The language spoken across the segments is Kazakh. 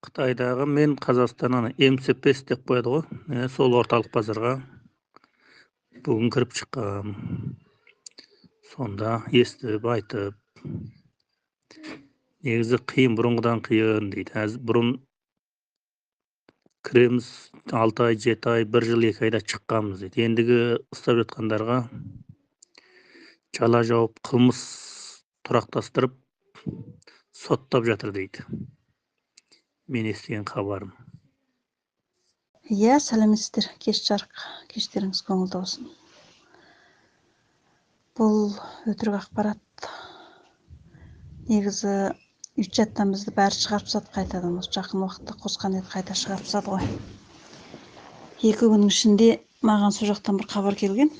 Қытайдағы мен Қазақстаннан МСПС деп қояды ғой. Сол орталық базарға бүгін кіріп шыққам. Сонда естіп айтып. Негізі қиын, бұрынғыдан қиын дейді. Бұрын кіреміз 6 ай, 7 ай, 1 жыл, 2 айда шыққанбыз дейді. Ендігі ұстап жатқандарға жала жауып қылмыс тұрақтастырып соттап жатыр дейді. Мен естіген хабарым. Иә, сәлеметсіздер. Кеш жарық. Кештеріңіз көңілді болсын. Бұл өтірік ақпарат. Негізі чаттан бізді бәрі шығарып тастады қайтадан. Осы жақын уақытта қосқан еді, қайта шығарып тастады ғой. 2 күннің ішінде маған сол жақтан бір хабар келген.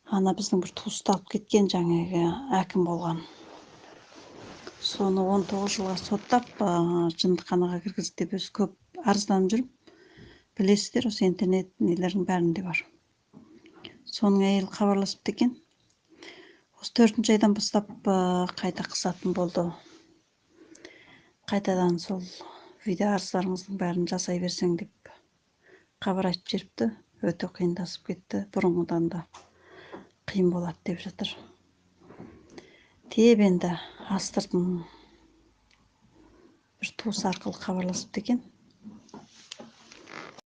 Ана біздің бір туысты алып кеткен, жаңағы әкім болған. Соны 19 жылға соттап, жындыханаға кіргізді деп өзі көп арызданып жүріп. Білесіздер, осы интернет нелердің бәрінде бар. Соның әйелі хабарласып екен. Осы 4-ші айдан бастап қайта қысатын болды. Қайтадан сол видео арыздарыңыздың бәрін жасай берсең деп хабар айтып жіберіпті. Өте қиындасып кетті. Бұрынғыдан да қиын болады деп жатыр. Теп енді астыртын бір туыс арқылы хабарласып екен.